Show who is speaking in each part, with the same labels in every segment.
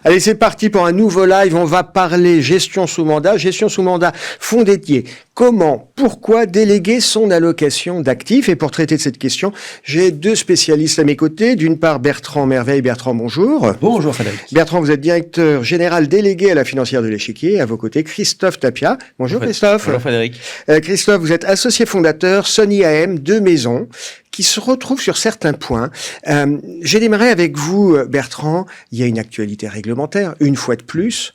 Speaker 1: Allez, c'est parti pour un nouveau live. On va parler gestion sous mandat. Gestion sous mandat, fonds dédiés. Comment, pourquoi déléguer son allocation d'actifs? Et pour traiter de cette question, j'ai deux spécialistes à mes côtés. D'une part, Bertrand Merveille. Bertrand, bonjour.
Speaker 2: Bonjour Frédéric.
Speaker 1: Bertrand, vous êtes directeur général délégué à la financière de l'Échiquier. À vos côtés, Christophe Tapia. Bonjour Christophe.
Speaker 3: Bonjour Frédéric.
Speaker 1: Christophe, vous êtes associé fondateur Sony AM, deux maisons qui se retrouvent sur certains points. J'ai démarré avec vous, Bertrand. Il y a une actualité réglementaire, une fois de plus,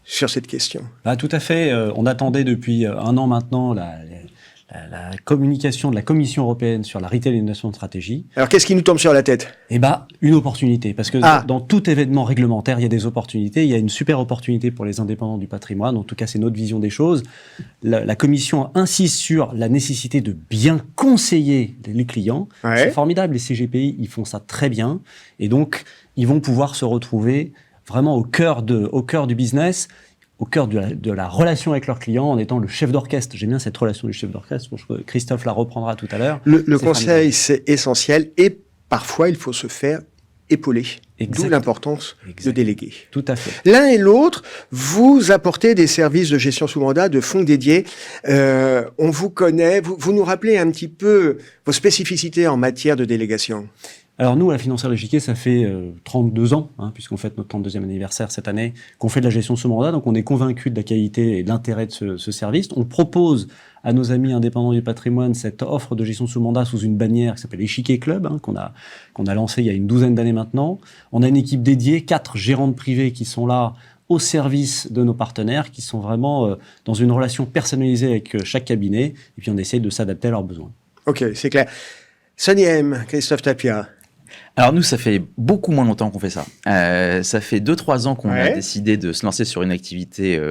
Speaker 1: sur cette question.
Speaker 2: Tout à fait. On attendait depuis un an maintenant la communication de la Commission européenne sur la Retail Investment Strategy.
Speaker 1: Alors, qu'est-ce qui nous tombe sur la tête?
Speaker 2: Une opportunité. Parce que dans tout événement réglementaire, il y a des opportunités. Il y a une super opportunité pour les indépendants du patrimoine. En tout cas, c'est notre vision des choses. La Commission insiste sur la nécessité de bien conseiller les clients. Ouais. C'est formidable. Les CGPI, ils font ça très bien. Et donc, ils vont pouvoir se retrouver vraiment au cœur du business, au cœur de la relation avec leurs clients, en étant le chef d'orchestre. J'aime bien cette relation du chef d'orchestre. Christophe la reprendra tout à l'heure.
Speaker 1: Le conseil, c'est essentiel. Et parfois, il faut se faire épauler. D'où l'importance de déléguer.
Speaker 2: Tout à fait.
Speaker 1: L'un et l'autre, vous apportez des services de gestion sous mandat, de fonds dédiés. On vous connaît. Vous nous rappelez un petit peu vos spécificités en matière de délégation?
Speaker 2: Alors nous, à la Financière de l'Échiquier, ça fait 32 ans, puisqu'on fête notre 32e anniversaire cette année, qu'on fait de la gestion sous mandat. Donc on est convaincu de la qualité et de l'intérêt de ce service. On propose à nos amis indépendants du patrimoine cette offre de gestion sous mandat sous une bannière qui s'appelle Échiquier Club, qu'on a lancée il y a une douzaine d'années maintenant. On a une équipe dédiée, 4 gérantes privées qui sont là au service de nos partenaires, qui sont vraiment dans une relation personnalisée avec chaque cabinet. Et puis on essaye de s'adapter à leurs besoins.
Speaker 1: Ok, c'est clair. Sony AM, Christophe Tapia.
Speaker 3: Alors nous, ça fait beaucoup moins longtemps qu'on fait ça. Ça fait 2-3 ans qu'on a décidé de se lancer sur une activité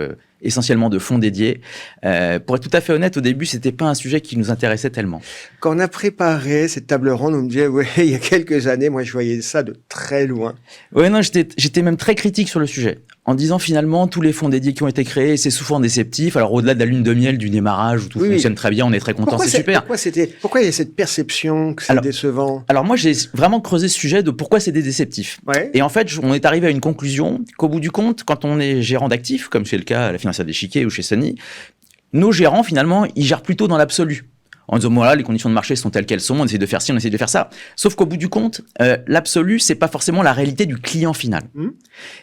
Speaker 3: essentiellement de fonds dédiés. Pour être tout à fait honnête, au début, c'était pas un sujet qui nous intéressait tellement.
Speaker 1: Quand on a préparé cette table ronde, on me disait, ouais, il y a quelques années, moi, je voyais ça de très loin.
Speaker 3: Ouais, non, j'étais même très critique sur le sujet. En disant finalement, tous les fonds dédiés qui ont été créés, c'est souvent déceptif. Alors au-delà de la lune de miel du démarrage où tout fonctionne très bien, on est très content, c'est super.
Speaker 1: Pourquoi il y a cette perception que c'est décevant?
Speaker 3: Alors moi, j'ai vraiment creusé ce sujet de pourquoi c'était déceptif.
Speaker 1: Ouais.
Speaker 3: Et en fait, on est arrivé à une conclusion qu'au bout du compte, quand on est gérant d'actifs, comme c'est le cas à la Financière de l'Échiquier ou chez Sony, nos gérants finalement, ils gèrent plutôt dans l'absolu. En disant, voilà, les conditions de marché sont telles qu'elles sont, on essaie de faire ci, on essaie de faire ça. Sauf qu'au bout du compte, l'absolu, c'est pas forcément la réalité du client final.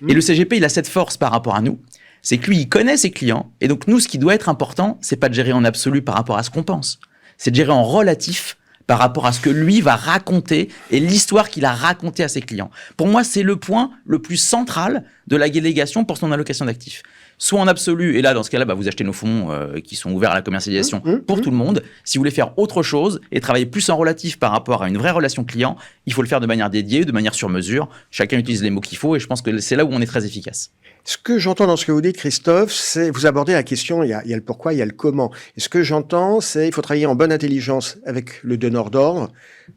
Speaker 3: Et le CGP, il a cette force par rapport à nous, c'est que lui, il connaît ses clients. Et donc, nous, ce qui doit être important, c'est pas de gérer en absolu par rapport à ce qu'on pense. C'est de gérer en relatif par rapport à ce que lui va raconter et l'histoire qu'il a racontée à ses clients. Pour moi, c'est le point le plus central de la délégation pour son allocation d'actifs. Soit en absolu, et là, dans ce cas-là, vous achetez nos fonds qui sont ouverts à la commercialisation pour tout le monde. Si vous voulez faire autre chose et travailler plus en relatif par rapport à une vraie relation client, il faut le faire de manière dédiée, de manière sur mesure. Chacun utilise les mots qu'il faut et je pense que c'est là où on est très efficace.
Speaker 1: Ce que j'entends dans ce que vous dites, Christophe, c'est vous abordez la question, il y a le pourquoi, il y a le comment. Et ce que j'entends, c'est il faut travailler en bonne intelligence avec le donneur d'ordre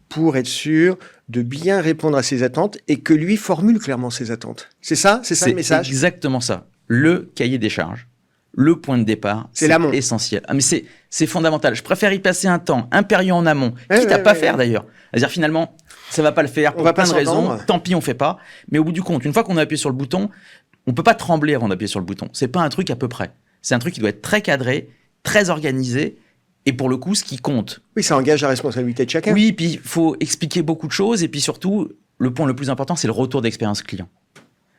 Speaker 1: pour être sûr de bien répondre à ses attentes et que lui formule clairement ses attentes. C'est ça le message?
Speaker 3: C'est exactement ça. Le cahier des charges, le point de départ, c'est essentiel. Mais c'est fondamental. Je préfère y passer un temps impérieux en amont, quitte à pas faire d'ailleurs. C'est-à-dire finalement, ça va pas le faire pour plein de raisons. Tant pis, on fait pas. Mais au bout du compte, une fois qu'on a appuyé sur le bouton, on peut pas trembler avant d'appuyer sur le bouton. C'est pas un truc à peu près. C'est un truc qui doit être très cadré, très organisé. Et pour le coup, ce qui compte.
Speaker 1: Oui, ça engage la responsabilité de chacun.
Speaker 3: Oui, puis il faut expliquer beaucoup de choses. Et puis surtout, le point le plus important, c'est le retour d'expérience client.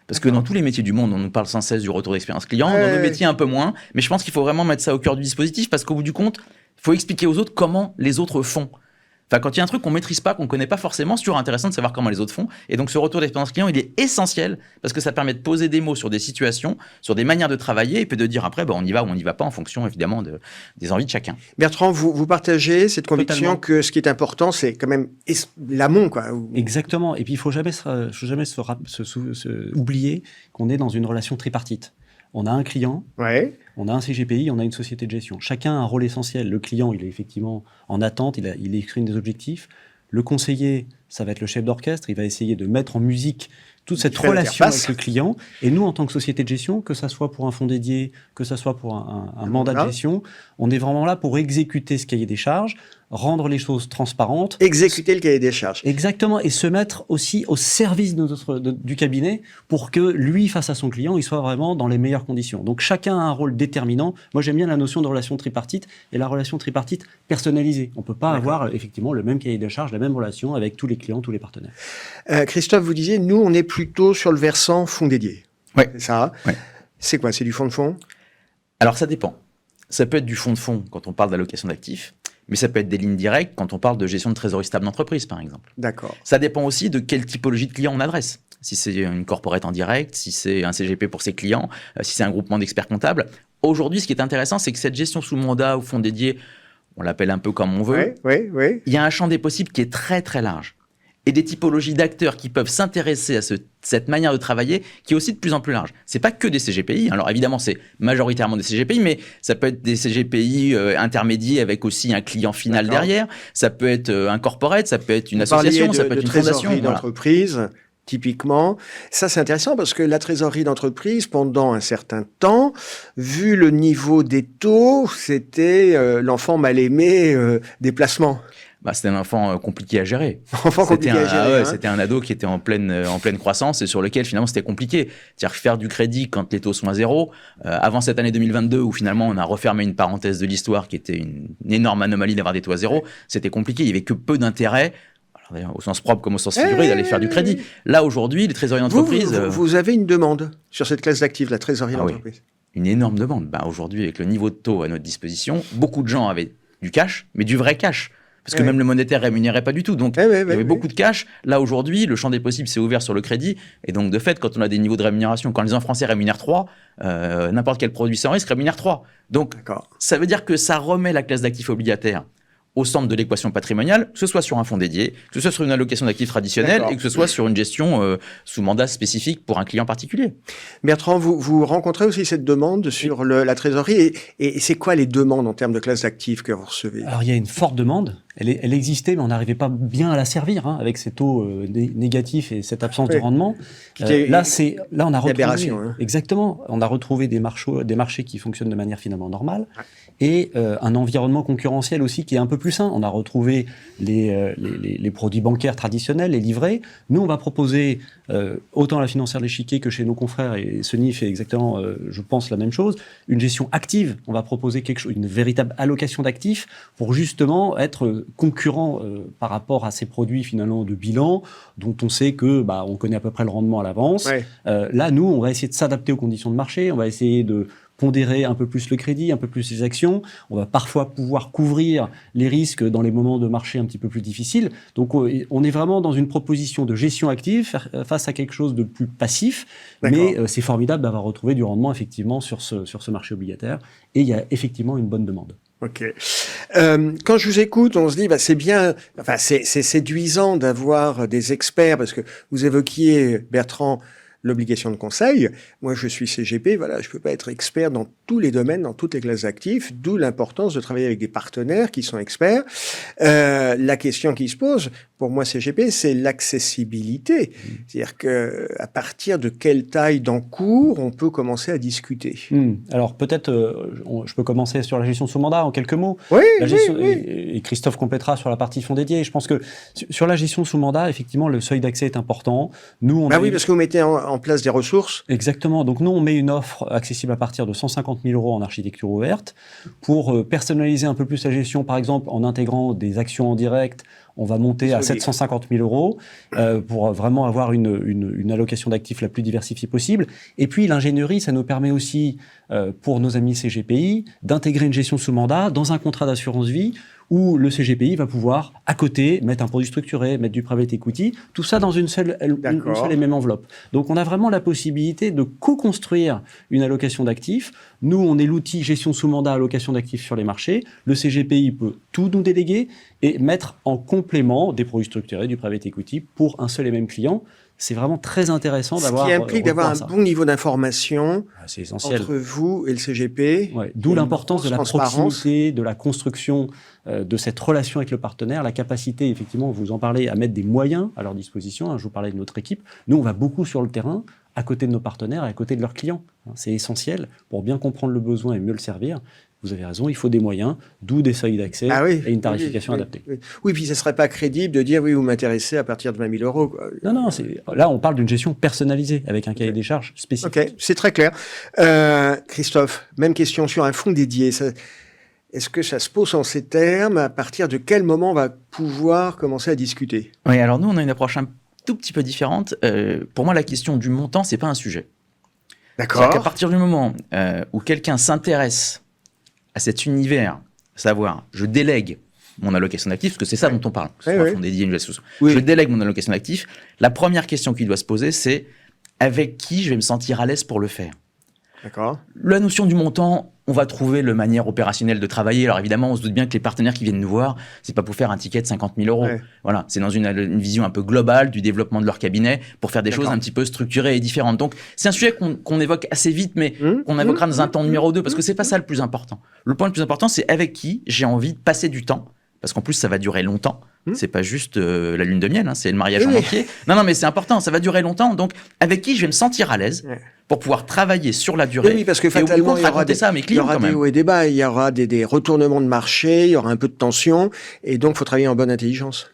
Speaker 3: Parce que dans tous les métiers du monde, on nous parle sans cesse du retour d'expérience client. Dans nos métiers, un peu moins. Mais je pense qu'il faut vraiment mettre ça au cœur du dispositif parce qu'au bout du compte, il faut expliquer aux autres comment les autres font. Enfin, quand il y a un truc qu'on maîtrise pas, qu'on connaît pas forcément, c'est toujours intéressant de savoir comment les autres font. Et donc, ce retour d'expérience client, il est essentiel parce que ça permet de poser des mots sur des situations, sur des manières de travailler et puis de dire après, on y va ou on n'y va pas en fonction, évidemment, des envies de chacun.
Speaker 1: Bertrand, vous partagez cette conviction que ce qui est important, c'est quand même l'amont, quoi.
Speaker 2: Exactement. Et puis, il faut jamais oublier qu'on est dans une relation tripartite. On a un client, on a un CGPI, on a une société de gestion. Chacun a un rôle essentiel. Le client, il est effectivement en attente, il exprime des objectifs. Le conseiller ça va être le chef d'orchestre, il va essayer de mettre en musique toute cette relation avec le client. Et nous, en tant que société de gestion, que ça soit pour un fonds dédié, que ça soit pour un mandat de gestion, on est vraiment là pour exécuter ce cahier des charges, rendre les choses transparentes.
Speaker 1: Exécuter le cahier des charges.
Speaker 2: Exactement, et se mettre aussi au service du cabinet pour que lui, face à son client, il soit vraiment dans les meilleures conditions. Donc chacun a un rôle déterminant. Moi, j'aime bien la notion de relation tripartite et la relation tripartite personnalisée. On ne peut pas avoir effectivement le même cahier des charges, la même relation avec tous les clients, tous les partenaires.
Speaker 1: Christophe, vous disiez, nous, on est plutôt sur le versant fonds dédié.
Speaker 3: Oui.
Speaker 1: C'est ça.
Speaker 3: Ouais.
Speaker 1: C'est quoi? C'est du fonds de fonds?
Speaker 3: Alors, ça dépend. Ça peut être du fonds de fonds quand on parle d'allocation d'actifs, mais ça peut être des lignes directes quand on parle de gestion de trésorerie stable d'entreprise, par exemple.
Speaker 1: D'accord.
Speaker 3: Ça dépend aussi de quelle typologie de client on adresse. Si c'est une corporate en direct, si c'est un CGP pour ses clients, si c'est un groupement d'experts comptables. Aujourd'hui, ce qui est intéressant, c'est que cette gestion sous mandat ou fonds dédié, on l'appelle un peu comme on veut,
Speaker 1: oui.
Speaker 3: Il y a un champ des possibles qui est très très large. Et des typologies d'acteurs qui peuvent s'intéresser à cette manière de travailler qui est aussi de plus en plus large. C'est pas que des CGPI. Alors évidemment, c'est majoritairement des CGPI, mais ça peut être des CGPI intermédiaires avec aussi un client final derrière. Ça peut être un corporate, ça peut être une association, ça peut être une fondation.
Speaker 1: D'entreprise, typiquement. Ça, c'est intéressant parce que la trésorerie d'entreprise, pendant un certain temps, vu le niveau des taux, c'était l'enfant mal aimé des placements.
Speaker 3: C'était un enfant compliqué à gérer.
Speaker 1: C'était
Speaker 3: un ado qui était en pleine croissance et sur lequel finalement c'était compliqué. C'est-à-dire faire du crédit quand les taux sont à zéro. Avant cette année 2022 où finalement on a refermé une parenthèse de l'histoire qui était une énorme anomalie d'avoir des taux à zéro, c'était compliqué. Il y avait que peu d'intérêt. Au sens propre comme au sens figuré, d'aller faire du crédit. Là, aujourd'hui, les trésoreries d'entreprise...
Speaker 1: Vous avez une demande sur cette classe d'actifs, la trésorerie d'entreprise.
Speaker 3: Oui. Une énorme demande. Aujourd'hui, avec le niveau de taux à notre disposition, beaucoup de gens avaient du cash, mais du vrai cash. Parce que même le monétaire rémunérait pas du tout. Donc, il y avait beaucoup de cash. Là, aujourd'hui, le champ des possibles s'est ouvert sur le crédit. Et donc, de fait, quand on a des niveaux de rémunération, quand les gens français rémunèrent 3, n'importe quel produit sans risque rémunère 3. Donc, ça veut dire que ça remet la classe d'actifs obligataires au centre de l'équation patrimoniale, que ce soit sur un fonds dédié, que ce soit sur une allocation d'actifs traditionnelle et que ce soit sur une gestion sous mandat spécifique pour un client particulier.
Speaker 1: Bertrand, vous rencontrez aussi cette demande sur la trésorerie et c'est quoi les demandes en termes de classe d'actifs que vous recevez?
Speaker 2: Alors, il y a une forte demande. Elle existait, mais on n'arrivait pas bien à la servir avec ces taux négatifs et cette absence de rendement. Là, on a retrouvé exactement. On a retrouvé des marchés qui fonctionnent de manière finalement normale et un environnement concurrentiel aussi qui est un peu plus sain. On a retrouvé les produits bancaires traditionnels, les livrets. Nous, on va proposer autant à la financière de l'Échiquier que chez nos confrères, et Sony fait exactement, je pense, la même chose, une gestion active. On va proposer une véritable allocation d'actifs pour justement être concurrent par rapport à ces produits finalement de bilan dont on sait que on connaît à peu près le rendement à l'avance. Là, nous, on va essayer de s'adapter aux conditions de marché, on va essayer de pondérer un peu plus le crédit, un peu plus les actions. On va parfois pouvoir couvrir les risques dans les moments de marché un petit peu plus difficiles. Donc, on est vraiment dans une proposition de gestion active face à quelque chose de plus passif. Mais c'est formidable d'avoir retrouvé du rendement effectivement sur ce marché obligataire. Et il y a effectivement une bonne demande.
Speaker 1: Ok. Quand je vous écoute, on se dit, c'est bien, c'est séduisant d'avoir des experts parce que vous évoquiez, Bertrand, l'obligation de conseil. Moi, je suis CGP, je peux pas être expert dans tous les domaines, dans toutes les classes d'actifs, d'où l'importance de travailler avec des partenaires qui sont experts. La question qui se pose, pour moi, CGP, c'est l'accessibilité. C'est-à-dire que à partir de quelle taille d'encours on peut commencer à discuter.
Speaker 2: Alors, peut-être, je peux commencer sur la gestion sous mandat en quelques mots.
Speaker 1: Oui.
Speaker 2: Et Christophe complétera sur la partie fonds dédié. Je pense que sur la gestion sous mandat, effectivement, le seuil d'accès est important. Nous,
Speaker 1: parce que vous mettez en place des ressources.
Speaker 2: Exactement. Donc, nous, on met une offre accessible à partir de 150 000 € en architecture ouverte pour personnaliser un peu plus la gestion, par exemple, en intégrant des actions en direct. On va monter à 750 000 € pour vraiment avoir une allocation d'actifs la plus diversifiée possible. Et puis, l'ingénierie, ça nous permet aussi, pour nos amis CGPI, d'intégrer une gestion sous mandat dans un contrat d'assurance vie où le CGPI va pouvoir, à côté, mettre un produit structuré, mettre du private equity, tout ça dans une seule et même enveloppe. Donc, on a vraiment la possibilité de co-construire une allocation d'actifs. Nous, on est l'outil gestion sous mandat, allocation d'actifs sur les marchés. Le CGPI peut tout nous déléguer et mettre en complément des produits structurés, du private equity pour un seul et même client. c'est vraiment très intéressant d'avoir.
Speaker 1: Ce qui implique d'avoir un bon niveau d'information
Speaker 2: c'est essentiel.
Speaker 1: Entre vous et le CGP.
Speaker 2: Ouais, d'où l'importance de la proximité, de la construction de cette relation avec le partenaire, la capacité, effectivement, vous en parlez, à mettre des moyens à leur disposition. Je vous parlais de notre équipe. Nous, on va beaucoup sur le terrain, à côté de nos partenaires et à côté de leurs clients. C'est essentiel pour bien comprendre le besoin et mieux le servir. Vous avez raison, il faut des moyens, d'où des seuils d'accès et une tarification adaptée.
Speaker 1: Oui, puis ce ne serait pas crédible de dire, oui, vous m'intéressez à partir de 20 000 euros. Quoi.
Speaker 2: Non, là, on parle d'une gestion personnalisée, avec un cahier des charges spécifique.
Speaker 1: OK, c'est très clair. Christophe, même question sur un fonds dédié. Est-ce que ça se pose en ces termes? À partir de quel moment on va pouvoir commencer à discuter?
Speaker 3: Oui, alors nous, on a une approche un tout petit peu différente. Pour moi, la question du montant, ce n'est pas un sujet.
Speaker 1: D'accord.
Speaker 3: C'est-à-dire qu'à partir du moment où quelqu'un s'intéresse à cet univers, savoir, je délègue mon allocation d'actifs, parce que c'est ça dont on parle, c'est un fonds dédié, une gestion. Je délègue mon allocation d'actifs. La première question qu'il doit se poser, c'est avec qui je vais me sentir à l'aise pour le faire.
Speaker 1: D'accord.
Speaker 3: La notion du montant, on va trouver la manière opérationnelle de travailler. Alors évidemment, on se doute bien que les partenaires qui viennent nous voir, c'est pas pour faire un ticket de 50 000 euros. Ouais. Voilà, c'est dans une vision un peu globale du développement de leur cabinet pour faire des choses un petit peu structurées et différentes. Donc c'est un sujet qu'on évoque assez vite, mais qu'on évoquera dans un temps numéro 2, parce que c'est pas ça le plus important. Le point le plus important, c'est avec qui j'ai envie de passer du temps. Parce qu'en plus, ça va durer longtemps. C'est pas juste la lune de miel, c'est le mariage en entier. Non, mais c'est important, ça va durer longtemps. Donc, avec qui je vais me sentir à l'aise pour pouvoir travailler sur la durée.
Speaker 1: Oui, parce que fatalement, il y aura des hauts et des bas, il y aura des retournements de marché, il y aura un peu de tension, et donc il faut travailler en bonne intelligence.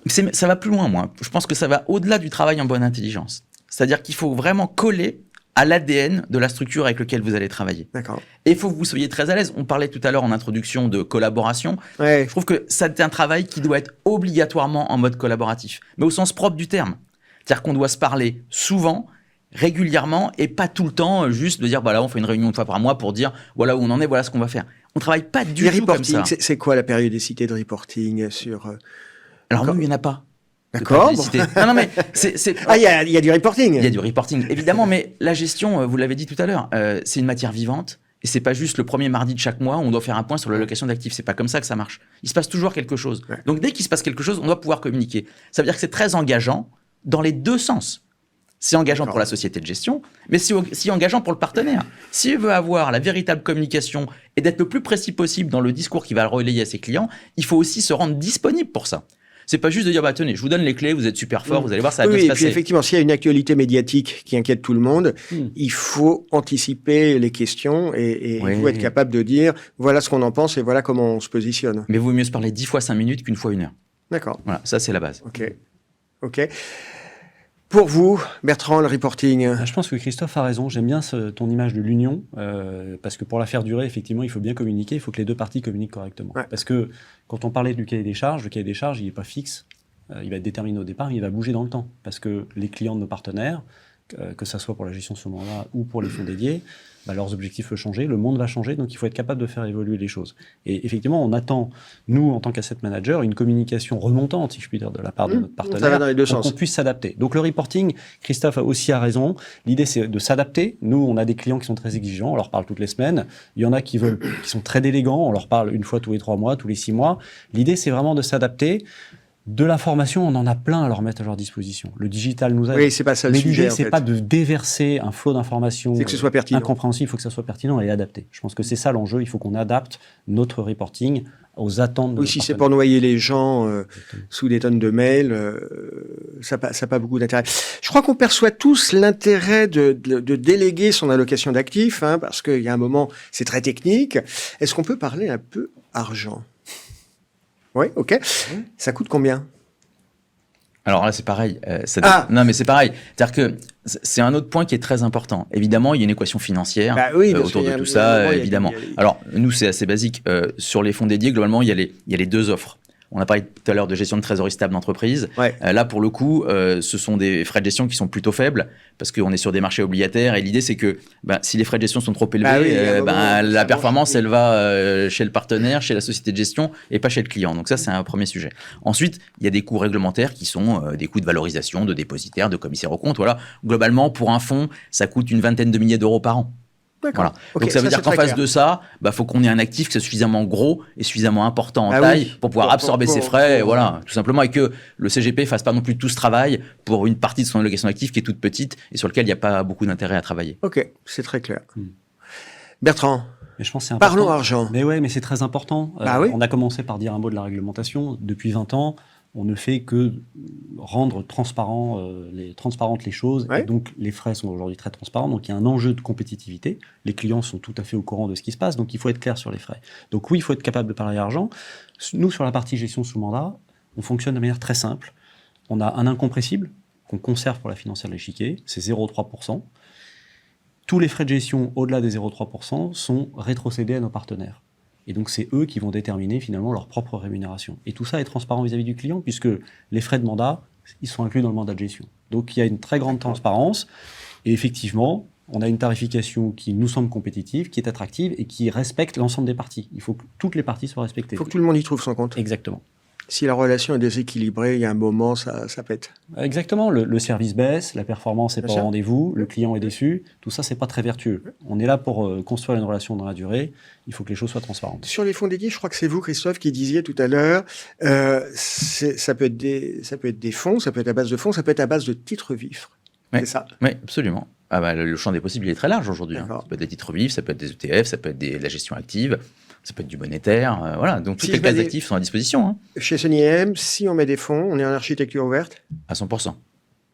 Speaker 3: Ça va plus loin, moi. Je pense que ça va au-delà du travail en bonne intelligence. C'est-à-dire qu'il faut vraiment coller à l'ADN de la structure avec laquelle vous allez travailler.
Speaker 1: D'accord.
Speaker 3: Et il faut que vous soyez très à l'aise. On parlait tout à l'heure en introduction de collaboration. Je trouve que c'est un travail qui doit être obligatoirement en mode collaboratif, mais au sens propre du terme. C'est-à-dire qu'on doit se parler souvent, régulièrement, et pas tout le temps juste de dire, voilà, on fait une réunion une fois par mois pour dire, voilà où on en est, voilà ce qu'on va faire. On travaille pas du tout comme ça.
Speaker 1: C'est quoi la périodicité de reporting sur...
Speaker 3: Alors nous, il n'y en a pas.
Speaker 1: D'accord.
Speaker 3: Non, mais
Speaker 1: il y a du reporting.
Speaker 3: Il y a du reporting, évidemment, mais la gestion, vous l'avez dit tout à l'heure, c'est une matière vivante. Et c'est pas juste le premier mardi de chaque mois où on doit faire un point sur l'allocation d'actifs. C'est pas comme ça que ça marche. Il se passe toujours quelque chose. Ouais. Donc dès qu'il se passe quelque chose, on doit pouvoir communiquer. Ça veut dire que c'est très engageant dans les deux sens. C'est engageant pour la société de gestion, mais c'est aussi engageant pour le partenaire. S'il veut avoir la véritable communication et d'être le plus précis possible dans le discours qu'il va relayer à ses clients, il faut aussi se rendre disponible pour ça. C'est pas juste de dire, bah, tenez, je vous donne les clés, vous êtes super fort, vous allez voir, ça va bien se passer.
Speaker 1: Et puis effectivement, s'il y a une actualité médiatique qui inquiète tout le monde, il faut anticiper les questions et il faut être capable de dire, voilà ce qu'on en pense et voilà comment on se positionne.
Speaker 3: Mais vaut mieux se parler 10 fois 5 minutes qu'une fois 1 heure.
Speaker 1: D'accord.
Speaker 3: Voilà, ça c'est la base.
Speaker 1: Ok. Pour vous, Bertrand, le reporting?
Speaker 2: Je pense que Christophe a raison. J'aime bien ton image de l'union, parce que pour la faire durer, effectivement, il faut bien communiquer. Il faut que les deux parties communiquent correctement. Ouais. Parce que quand on parlait du cahier des charges, le cahier des charges, il n'est pas fixe. Il va être déterminé au départ, mais il va bouger dans le temps. Parce que les clients de nos partenaires, que ça soit pour la gestion de ce moment-là ou pour les fonds dédiés, leurs objectifs vont changer, le monde va changer, donc il faut être capable de faire évoluer les choses. Et effectivement, on attend, nous, en tant qu'asset manager, une communication remontante, si je puis dire, de la part de notre partenaire, pour qu'on puisse s'adapter. Donc le reporting, Christophe aussi a raison, l'idée c'est de s'adapter. Nous, on a des clients qui sont très exigeants, on leur parle toutes les semaines. Il y en a qui sont très délégants, on leur parle une fois tous les 3 mois, tous les 6 mois. L'idée, c'est vraiment de s'adapter. De l'information, on en a plein à leur mettre à leur disposition. Le digital nous aide.
Speaker 1: Oui, c'est pas ça le sujet.
Speaker 2: Mais l'idée, c'est pas de déverser un flot d'informations
Speaker 1: que ce soit pertinent.
Speaker 2: Incompréhensible, il faut que ça soit pertinent et adapté. Je pense que c'est ça l'enjeu. Il faut qu'on adapte notre reporting aux attentes de
Speaker 1: Oui, si c'est pour noyer les gens sous des tonnes de mails, ça n'a pas beaucoup d'intérêt. Je crois qu'on perçoit tous l'intérêt de déléguer son allocation d'actifs, parce qu'il y a un moment, c'est très technique. Est-ce qu'on peut parler un peu argent ? Oui, ok. Ça coûte combien ?
Speaker 3: Alors là, c'est pareil. Non, mais c'est pareil. C'est-à-dire que c'est un autre point qui est très important. Évidemment, il y a une équation financière autour de tout ça, évidemment. Alors, nous, c'est assez basique. Sur les fonds dédiés, globalement, il y a les 2 offres. On a parlé tout à l'heure de gestion de trésorerie stable d'entreprise. Là, pour le coup, ce sont des frais de gestion qui sont plutôt faibles parce qu'on est sur des marchés obligataires. Et l'idée, c'est que si les frais de gestion sont trop élevés, la performance, elle va chez le partenaire, chez la société de gestion et pas chez le client. Donc ça, c'est un premier sujet. Ensuite, il y a des coûts réglementaires qui sont des coûts de valorisation, de dépositaires, de commissaires aux comptes. Voilà. Globalement, pour un fonds, ça coûte une 20aine de milliers d'euros par an.
Speaker 1: D'accord.
Speaker 3: Voilà. Donc ça veut dire qu'en face de ça, faut qu'on ait un actif qui soit suffisamment gros et suffisamment important en taille pour pouvoir absorber ses frais, voilà, tout simplement, et que le CGP fasse pas non plus tout ce travail pour une partie de son allocation d'actifs qui est toute petite et sur lequel il n'y a pas beaucoup d'intérêt à travailler.
Speaker 1: Ok, c'est très clair. Bertrand,
Speaker 2: mais je pense que c'est important.
Speaker 1: Parlons argent.
Speaker 2: Mais ouais, mais c'est très important.
Speaker 1: Oui.
Speaker 2: On a commencé par dire un mot de la réglementation. Depuis 20 ans, on ne fait que rendre transparentes les choses. Ouais. Et donc, les frais sont aujourd'hui très transparents. Donc, il y a un enjeu de compétitivité. Les clients sont tout à fait au courant de ce qui se passe. Donc, il faut être clair sur les frais. Donc, oui, il faut être capable de parler argent. Nous, sur la partie gestion sous mandat, on fonctionne de manière très simple. On a un incompressible qu'on conserve pour la financière de l'échiquier. C'est 0,3%. Tous les frais de gestion au-delà des 0,3% sont rétrocédés à nos partenaires. Et donc, c'est eux qui vont déterminer finalement leur propre rémunération. Et tout ça est transparent vis-à-vis du client, puisque les frais de mandat, ils sont inclus dans le mandat de gestion. Donc, il y a une très grande transparence. Et effectivement, on a une tarification qui nous semble compétitive, qui est attractive et qui respecte l'ensemble des parties. Il faut que toutes les parties soient respectées.
Speaker 1: Il faut que tout le monde y trouve son compte.
Speaker 2: Exactement.
Speaker 1: Si la relation est déséquilibrée, il y a un moment, ça pète.
Speaker 2: Exactement. Le service baisse, la performance n'est pas au rendez-vous, le client est déçu. Tout ça, c'est pas très vertueux. On est là pour construire une relation dans la durée. Il faut que les choses soient transparentes.
Speaker 1: Sur les fonds dédiés, je crois que c'est vous, Christophe, qui disiez tout à l'heure, ça peut être des fonds, ça peut être à base de fonds, ça peut être à base de titres vifs.
Speaker 3: Oui,
Speaker 1: c'est ça.
Speaker 3: Oui, absolument. Le champ des possibles il est très large aujourd'hui. Ça peut être des titres vifs, ça peut être des ETF, ça peut être de la gestion active. Ça peut être du monétaire, voilà. Donc, toutes les classes d'actifs sont à disposition.
Speaker 1: Chez Sunny-M, si on met des fonds, on est en architecture ouverte ?
Speaker 3: À 100%.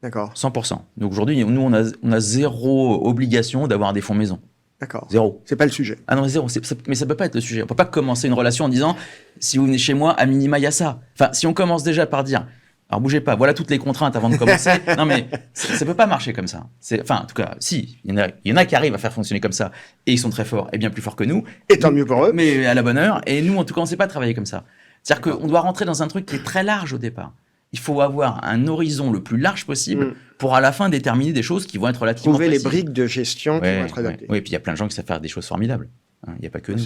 Speaker 1: D'accord.
Speaker 3: 100%. Donc, aujourd'hui, nous, on a zéro obligation d'avoir des fonds maison.
Speaker 1: D'accord.
Speaker 3: Zéro.
Speaker 1: C'est pas le sujet.
Speaker 3: Ah non, zéro. Mais ça peut pas être le sujet. On peut pas commencer une relation en disant, si vous venez chez moi, à minima, il y a ça. Enfin, si on commence déjà par dire, alors bougez pas, voilà toutes les contraintes avant de commencer. Non mais ça peut pas marcher comme ça. En tout cas, si, il y en a qui arrivent à faire fonctionner comme ça et ils sont très forts et bien plus forts que nous.
Speaker 1: Et tant mieux pour eux.
Speaker 3: Mais à la bonne heure. Et nous, en tout cas, on sait pas travailler comme ça. C'est-à-dire qu'on doit rentrer dans un truc qui est très large au départ. Il faut avoir un horizon le plus large possible pour à la fin déterminer des choses qui vont être relativement
Speaker 1: trouver
Speaker 3: précises.
Speaker 1: les briques de gestion qui vont être adaptées.
Speaker 3: Oui, et puis il y a plein de gens qui savent faire des choses formidables. Il n'y a pas que nous,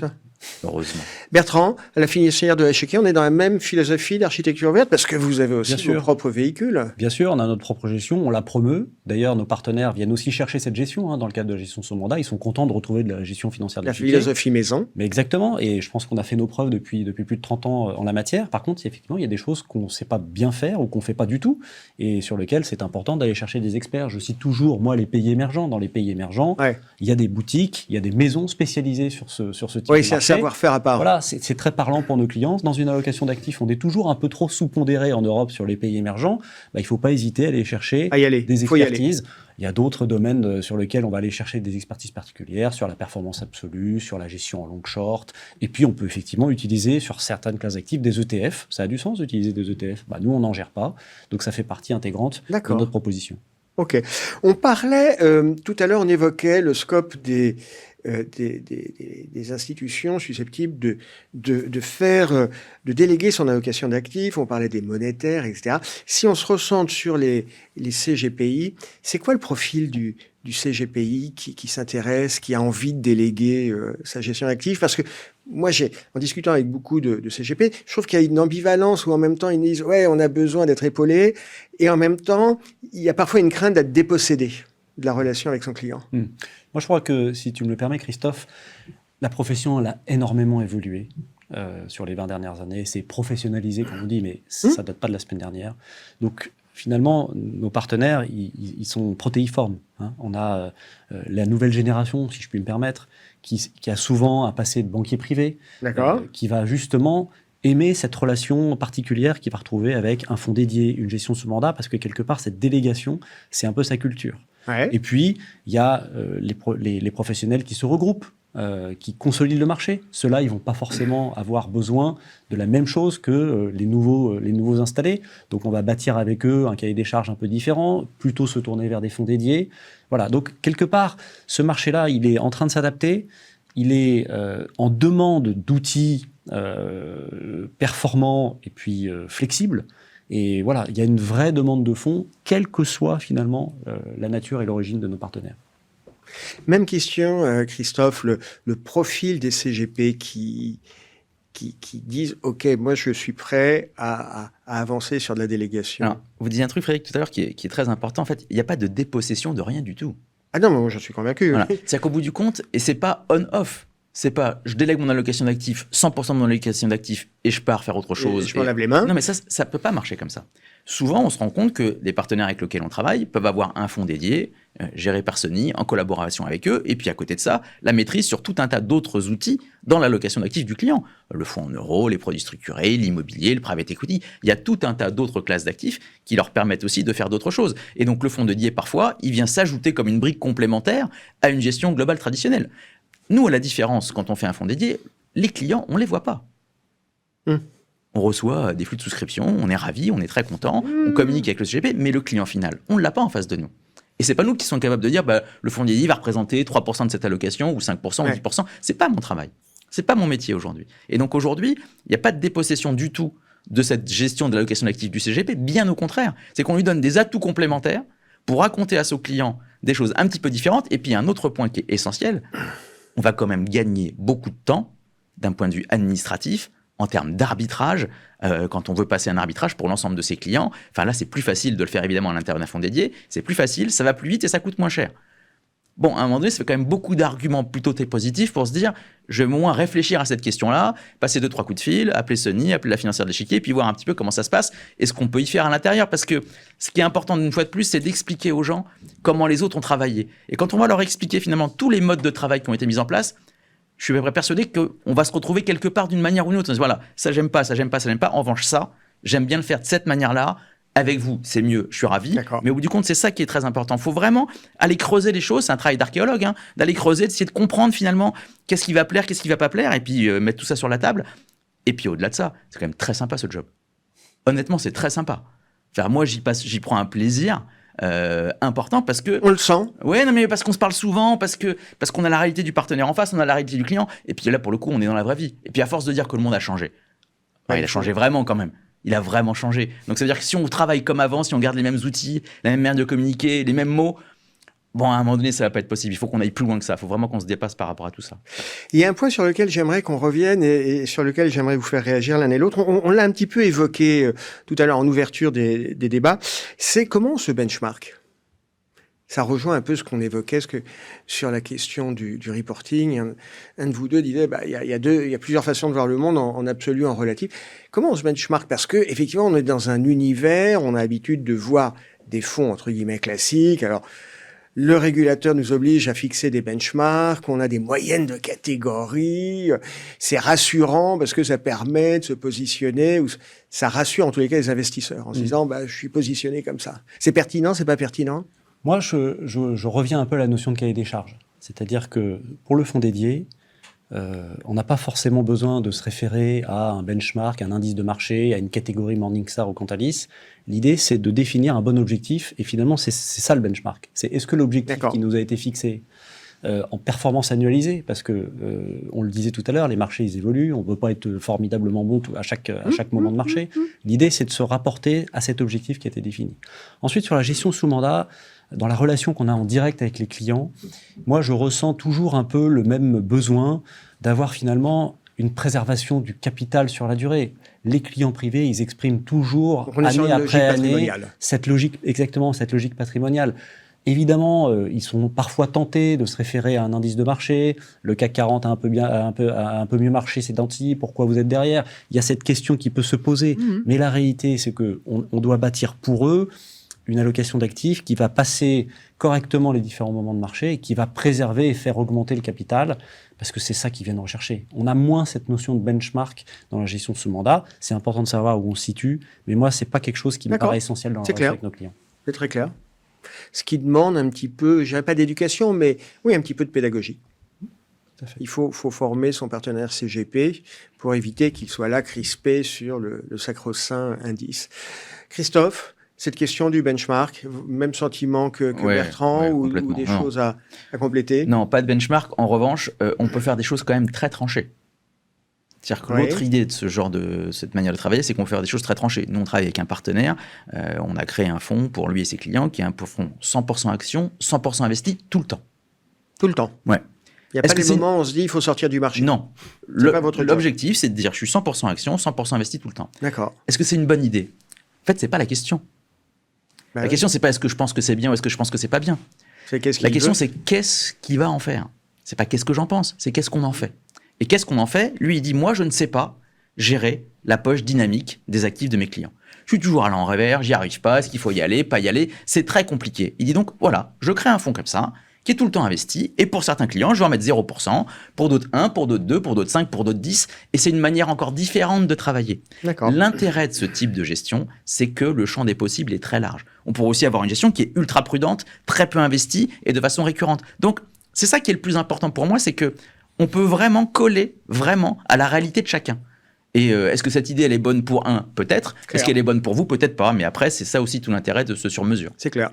Speaker 3: heureusement.
Speaker 1: Bertrand, à la financière de l'échiquier, on est dans la même philosophie d'architecture verte parce que vous avez aussi vos propres véhicules.
Speaker 2: Bien sûr, on a notre propre gestion, on la promeut. D'ailleurs, nos partenaires viennent aussi chercher cette gestion dans le cadre de la gestion sous mandat. Ils sont contents de retrouver de la gestion financière de l'échiquier.
Speaker 1: La philosophie maison.
Speaker 2: Mais exactement, et je pense qu'on a fait nos preuves depuis plus de 30 ans en la matière. Par contre, effectivement, il y a des choses qu'on ne sait pas bien faire ou qu'on ne fait pas du tout et sur lesquelles c'est important d'aller chercher des experts. Je cite toujours, moi, les pays émergents. Dans les pays émergents, il y a des boutiques, il y a des maisons spécialisées sur ce type de marché.
Speaker 1: C'est un savoir-faire à part.
Speaker 2: Voilà, c'est très parlant pour nos clients. Dans une allocation d'actifs, on est toujours un peu trop sous-pondéré en Europe sur les pays émergents. Il ne faut pas hésiter à aller chercher des expertises. Il y a d'autres domaines sur lesquels on va aller chercher des expertises particulières, sur la performance absolue, sur la gestion en long short. Et puis, on peut effectivement utiliser sur certaines classes d'actifs des ETF. Ça a du sens d'utiliser des ETF. Nous, on n'en gère pas. Donc, ça fait partie intégrante de notre proposition.
Speaker 1: OK. On parlait, tout à l'heure, on évoquait le scope des institutions susceptibles de déléguer son allocation d'actifs. On parlait des monétaires, etc. Si on se recentre sur les CGPI, c'est quoi le profil du CGPI qui s'intéresse, qui a envie de déléguer sa gestion d'actifs? Parce que moi, en discutant avec beaucoup de CGP, je trouve qu'il y a une ambivalence où en même temps, ils disent « ouais, on a besoin d'être épaulé » et en même temps, il y a parfois une crainte d'être dépossédé de la relation avec son client.
Speaker 2: Moi, je crois que, si tu me le permets, Christophe, la profession elle a énormément évolué sur les 20 dernières années. C'est professionnalisé, comme on dit, mais ça ne date pas de la semaine dernière. Donc, finalement, nos partenaires, ils sont protéiformes. On a la nouvelle génération, si je puis me permettre, qui a souvent un passé de banquier privé, qui va justement aimer cette relation particulière qu'il va retrouver avec un fonds dédié, une gestion sous mandat, parce que quelque part, cette délégation, c'est un peu sa culture. Et puis, il y a les professionnels qui se regroupent, qui consolident le marché. Ceux-là, ils ne vont pas forcément avoir besoin de la même chose que les nouveaux installés. Donc, on va bâtir avec eux un cahier des charges un peu différent, plutôt se tourner vers des fonds dédiés. Voilà. Donc, quelque part, ce marché-là, il est en train de s'adapter. Il est en demande d'outils performants et puis flexibles. Et voilà, il y a une vraie demande de fonds, quelle que soit finalement la nature et l'origine de nos partenaires.
Speaker 1: Même question, Christophe, le profil des CGP qui disent « Ok, moi je suis prêt à avancer sur de la délégation ».
Speaker 3: Alors, vous disiez un truc, Frédéric, tout à l'heure qui est très important. En fait, il n'y a pas de dépossession de rien du tout.
Speaker 1: Ah non, mais moi, je suis convaincu.
Speaker 3: Voilà. C'est-à-dire qu'au bout du compte, et c'est pas on-off. C'est pas je délègue mon allocation d'actifs, 100% de mon allocation d'actifs et je pars faire autre chose.
Speaker 1: Et je m'en lave les mains.
Speaker 3: Non, mais ça peut pas marcher comme ça. Souvent, on se rend compte que les partenaires avec lesquels on travaille peuvent avoir un fonds dédié, géré par Sony, en collaboration avec eux, et puis à côté de ça, la maîtrise sur tout un tas d'autres outils dans l'allocation d'actifs du client. Le fonds en euros, les produits structurés, l'immobilier, le private equity. Il y a tout un tas d'autres classes d'actifs qui leur permettent aussi de faire d'autres choses. Et donc, le fonds dédié, parfois, il vient s'ajouter comme une brique complémentaire à une gestion globale traditionnelle. Nous, à la différence, quand on fait un fonds dédié, les clients, on ne les voit pas. On reçoit des flux de souscription, on est ravis, on est très content, on communique avec le CGP, mais le client final, on ne l'a pas en face de nous. Et ce n'est pas nous qui sommes capables de dire le fonds dédié va représenter 3% de cette allocation, ou 5%, ou 10%. Ce n'est pas mon travail. Ce n'est pas mon métier aujourd'hui. Et donc aujourd'hui, il n'y a pas de dépossession du tout de cette gestion de l'allocation d'actifs du CGP, bien au contraire. C'est qu'on lui donne des atouts complémentaires pour raconter à son client des choses un petit peu différentes. Et puis, il y a un autre point qui est essentiel. On va quand même gagner beaucoup de temps d'un point de vue administratif en termes d'arbitrage, quand on veut passer un arbitrage pour l'ensemble de ses clients. Enfin là, c'est plus facile de le faire évidemment à l'intérieur d'un fonds dédié. C'est plus facile, ça va plus vite et ça coûte moins cher. Bon, à un moment donné, ça fait quand même beaucoup d'arguments plutôt positifs pour se dire, je vais au moins réfléchir à cette question-là, passer 2-3 coups de fil, appeler Sony, appeler la financière de l'échiquier, puis voir un petit peu comment ça se passe et ce qu'on peut y faire à l'intérieur. Parce que ce qui est important une fois de plus, c'est d'expliquer aux gens comment les autres ont travaillé. Et quand on va leur expliquer finalement tous les modes de travail qui ont été mis en place, je suis à peu près persuadé qu'on va se retrouver quelque part d'une manière ou d'une autre. Voilà, ça j'aime pas, ça j'aime pas, ça j'aime pas. En revanche, ça, j'aime bien le faire de cette manière-là. Avec vous, c'est mieux, je suis ravi. Mais au bout du compte, c'est ça qui est très important. Il faut vraiment aller creuser les choses. C'est un travail d'archéologue, d'aller creuser, d'essayer de comprendre finalement qu'est-ce qui va plaire, qu'est-ce qui va pas plaire, et puis mettre tout ça sur la table. Et puis au-delà de ça, c'est quand même très sympa ce job. Honnêtement, c'est très sympa. Enfin, moi, j'y prends un plaisir important parce que...
Speaker 1: On le sent.
Speaker 3: Ouais, non, mais parce qu'on se parle souvent, parce qu'on a la réalité du partenaire en face, on a la réalité du client, et puis là, pour le coup, on est dans la vraie vie. Et puis à force de dire que le monde a changé, il a changé vraiment quand même. Il a vraiment changé. Donc ça veut dire que si on travaille comme avant, si on garde les mêmes outils, la même manière de communiquer, les mêmes mots, bon, à un moment donné, ça va pas être possible. Il faut qu'on aille plus loin que ça. Il faut vraiment qu'on se dépasse par rapport à tout ça.
Speaker 1: Il y a un point sur lequel j'aimerais qu'on revienne et sur lequel j'aimerais vous faire réagir l'un et l'autre. On l'a un petit peu évoqué tout à l'heure en ouverture des débats. C'est comment on se benchmark. Ça rejoint un peu ce qu'on évoquait sur la question du reporting. Un de vous deux disait, il y a plusieurs façons de voir le monde en absolu, en relatif. Comment on se benchmark? Parce que effectivement, on est dans un univers, on a l'habitude de voir des fonds entre guillemets classiques. Alors, le régulateur nous oblige à fixer des benchmarks, on a des moyennes de catégories. C'est rassurant parce que ça permet de se positionner, ou ça rassure en tous les cas les investisseurs en se disant, je suis positionné comme ça. C'est pertinent, c'est pas pertinent?
Speaker 2: Moi, je reviens un peu à la notion de cahier des charges. C'est-à-dire que pour le fonds dédié, on n'a pas forcément besoin de se référer à un benchmark, à un indice de marché, à une catégorie Morningstar ou Cantalis. L'idée, c'est de définir un bon objectif. Et finalement, c'est ça le benchmark. C'est est-ce que l'objectif qui nous a été fixé en performance annualisée, parce que on le disait tout à l'heure, les marchés ils évoluent, on ne peut pas être formidablement bon à chaque moment de marché. L'idée, c'est de se rapporter à cet objectif qui a été défini. Ensuite, sur la gestion sous mandat, dans la relation qu'on a en direct avec les clients, moi, je ressens toujours un peu le même besoin d'avoir finalement une préservation du capital sur la durée. Les clients privés, ils expriment toujours, année après année, cette logique patrimoniale. Évidemment, ils sont parfois tentés de se référer à un indice de marché. Le CAC 40 a un peu mieux marché ces temps-ci. Pourquoi vous êtes derrière? Il y a cette question qui peut se poser. Mais la réalité, c'est qu'on doit bâtir pour eux une allocation d'actifs qui va passer correctement les différents moments de marché et qui va préserver et faire augmenter le capital, parce que c'est ça qu'ils viennent rechercher. On a moins cette notion de benchmark dans la gestion de ce mandat. C'est important de savoir où on se situe, mais moi, c'est pas quelque chose qui me paraît essentiel dans la relation avec nos clients.
Speaker 1: C'est très clair. Ce qui demande un petit peu, je dirais pas d'éducation, mais oui, un petit peu de pédagogie. Il faut former son partenaire CGP pour éviter qu'il soit là crispé sur le sacro-saint indice. Christophe, cette question du benchmark, même sentiment que Bertrand, ou des choses à compléter?
Speaker 3: Non, pas de benchmark. En revanche, on peut faire des choses quand même très tranchées. C'est-à-dire que l'autre idée de cette manière de travailler, c'est qu'on peut faire des choses très tranchées. Nous, on travaille avec un partenaire, on a créé un fonds pour lui et ses clients, qui est un fonds 100% action, 100% investi tout le temps.
Speaker 1: Tout le temps?
Speaker 3: Ouais.
Speaker 1: Il n'y a pas des moments où on se dit il faut sortir du marché?
Speaker 3: Non. L'objectif, c'est de dire je suis 100% action, 100% investi tout le temps.
Speaker 1: D'accord.
Speaker 3: Est-ce que c'est une bonne idée? En fait, c'est pas la question. La question, c'est pas est-ce que je pense que c'est bien ou est-ce que je pense que c'est pas bien. La question, c'est qu'est-ce qu'il va en faire? C'est pas qu'est-ce que j'en pense, c'est qu'est-ce qu'on en fait. Et qu'est-ce qu'on en fait? Lui, il dit, moi, je ne sais pas gérer la poche dynamique des actifs de mes clients. Je suis toujours à l'envers, j'y arrive pas, est-ce qu'il faut y aller, pas y aller? C'est très compliqué. Il dit donc, voilà, je crée un fonds comme ça, qui est tout le temps investi, et pour certains clients, je vais en mettre 0%, pour d'autres 1, pour d'autres 2, pour d'autres 5, pour d'autres 10, et c'est une manière encore différente de travailler. L'intérêt de ce type de gestion, c'est que le champ des possibles est très large. On pourrait aussi avoir une gestion qui est ultra prudente, très peu investie, et de façon récurrente. Donc, c'est ça qui est le plus important pour moi, c'est que on peut vraiment coller vraiment à la réalité de chacun. Et est-ce que cette idée, elle est bonne pour un? Peut-être. Est-ce qu'elle est bonne pour vous? Peut-être pas. Mais après, c'est ça aussi tout l'intérêt de ce sur-mesure.
Speaker 1: C'est clair.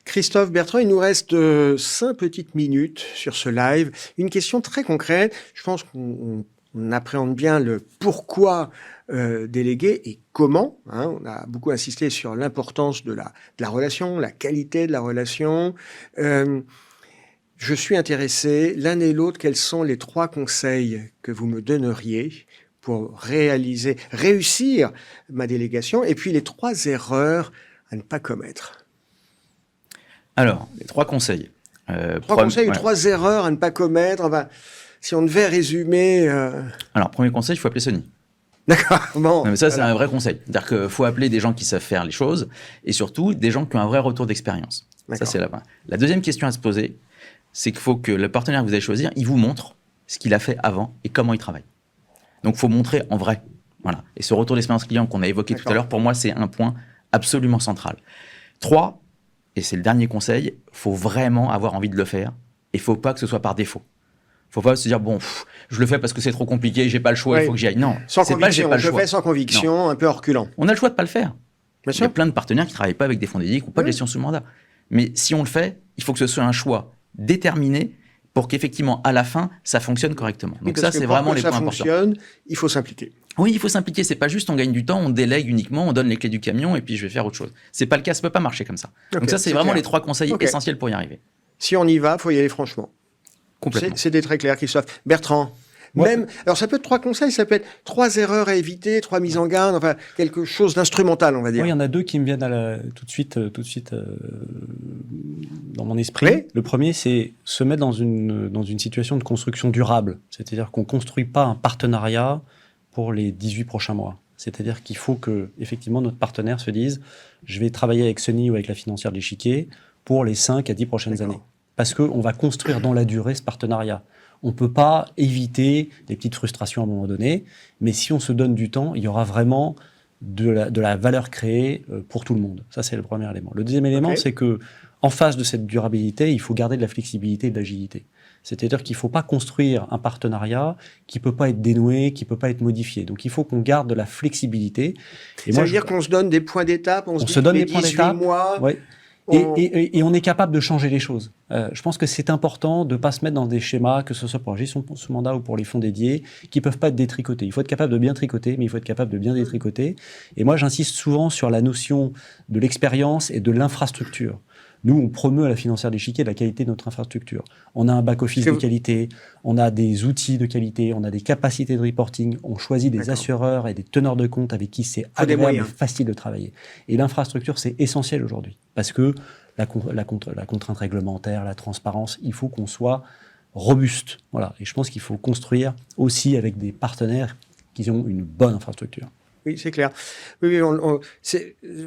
Speaker 1: Christophe Bertrand, il nous reste 5 petites minutes sur ce live. Une question très concrète. Je pense qu'on appréhende bien le pourquoi déléguer et comment. On a beaucoup insisté sur l'importance de la relation, la qualité de la relation. Je suis intéressé, l'un et l'autre, quels sont les 3 conseils que vous me donneriez pour réussir ma délégation, et puis les 3 erreurs à ne pas commettre.
Speaker 3: Alors, les 3 conseils.
Speaker 1: 3 conseils ou 3 erreurs à ne pas commettre. Enfin, si on devait résumer...
Speaker 3: Alors, premier conseil, il faut appeler Sony.
Speaker 1: D'accord, bon.
Speaker 3: Non, mais ça, c'est un vrai conseil. C'est-à-dire qu'il faut appeler des gens qui savent faire les choses, et surtout des gens qui ont un vrai retour d'expérience. Ça, c'est la deuxième question à se poser, c'est qu'il faut que le partenaire que vous allez choisir, il vous montre ce qu'il a fait avant et comment il travaille. Donc, il faut montrer en vrai. Voilà. Et ce retour d'expérience client qu'on a évoqué tout à l'heure, pour moi, c'est un point absolument central. 3, et c'est le dernier conseil, il faut vraiment avoir envie de le faire. Et il ne faut pas que ce soit par défaut. Il ne faut pas se dire, bon, je le fais parce que c'est trop compliqué, j'ai pas le choix, il faut que j'y aille. Non,
Speaker 1: sans conviction, je le fais sans conviction, non. Un peu reculant.
Speaker 3: On a le choix de ne pas le faire. Bien sûr. Il y a plein de partenaires qui ne travaillent pas avec des fonds dédiés ou pas de gestion sous mandat. Mais si on le fait, il faut que ce soit un choix déterminé pour qu'effectivement, à la fin, ça fonctionne correctement. Donc ça, c'est vraiment les points importants. Pour que ça fonctionne,
Speaker 1: il faut s'impliquer.
Speaker 3: Oui, il faut s'impliquer. C'est pas juste on gagne du temps, on délègue uniquement, on donne les clés du camion et puis je vais faire autre chose. C'est pas le cas, ça peut pas marcher comme ça. Donc ça, c'est vraiment les 3 conseils essentiels pour y arriver.
Speaker 1: Si on y va, faut y aller franchement.
Speaker 3: Complètement.
Speaker 1: C'était très clair, Christophe. Bertrand, alors ça peut être 3 conseils, ça peut être 3 erreurs à éviter, 3 mises en garde, enfin quelque chose d'instrumental, on va dire.
Speaker 2: Oui, il y en a 2 qui me viennent tout de suite dans mon esprit. Oui. Le premier, c'est se mettre dans une situation de construction durable. C'est-à-dire qu'on ne construit pas un partenariat pour les 18 prochains mois. C'est-à-dire qu'il faut que, effectivement, notre partenaire se dise « je vais travailler avec Sony ou avec la financière de l'Échiquier pour les 5 à 10 prochaines années ». Parce qu'on va construire dans la durée ce partenariat. On ne peut pas éviter des petites frustrations à un moment donné, mais si on se donne du temps, il y aura vraiment de la valeur créée pour tout le monde. Ça, c'est le premier élément. Le deuxième élément, c'est que en face de cette durabilité, il faut garder de la flexibilité et de l'agilité. C'est-à-dire qu'il ne faut pas construire un partenariat qui ne peut pas être dénoué, qui ne peut pas être modifié. Donc, il faut qu'on garde de la flexibilité.
Speaker 1: Et ça veut dire qu'on se donne des points d'étape, on
Speaker 2: se donne des points d'étape.
Speaker 1: Ouais.
Speaker 2: Et on est capable de changer les choses. Je pense que c'est important de ne pas se mettre dans des schémas, que ce soit pour la gestion sous mandat ou pour les fonds dédiés, qui ne peuvent pas être détricotés. Il faut être capable de bien tricoter, mais il faut être capable de bien détricoter. Et moi, j'insiste souvent sur la notion de l'expérience et de l'infrastructure. Nous, on promeut à la financière de l'Échiquier la qualité de notre infrastructure. On a un back-office de qualité, on a des outils de qualité, on a des capacités de reporting, on choisit des assureurs et des teneurs de compte avec qui c'est agréable et facile de travailler. Et l'infrastructure, c'est essentiel aujourd'hui. Parce que la contrainte réglementaire, la transparence, il faut qu'on soit robuste. Voilà. Et je pense qu'il faut construire aussi avec des partenaires qui ont une bonne infrastructure.
Speaker 1: Oui, c'est clair. Oui,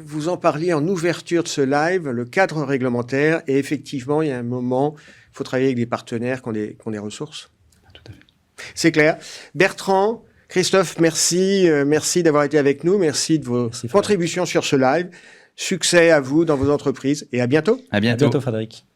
Speaker 1: vous en parliez en ouverture de ce live, le cadre réglementaire, et effectivement, il y a un moment, il faut travailler avec des partenaires qui ont des ressources.
Speaker 2: Tout à fait.
Speaker 1: C'est clair. Bertrand, Christophe, merci d'avoir été avec nous, merci de vos contributions sur ce live. Succès à vous dans vos entreprises et à bientôt.
Speaker 3: À bientôt,
Speaker 2: Frédéric.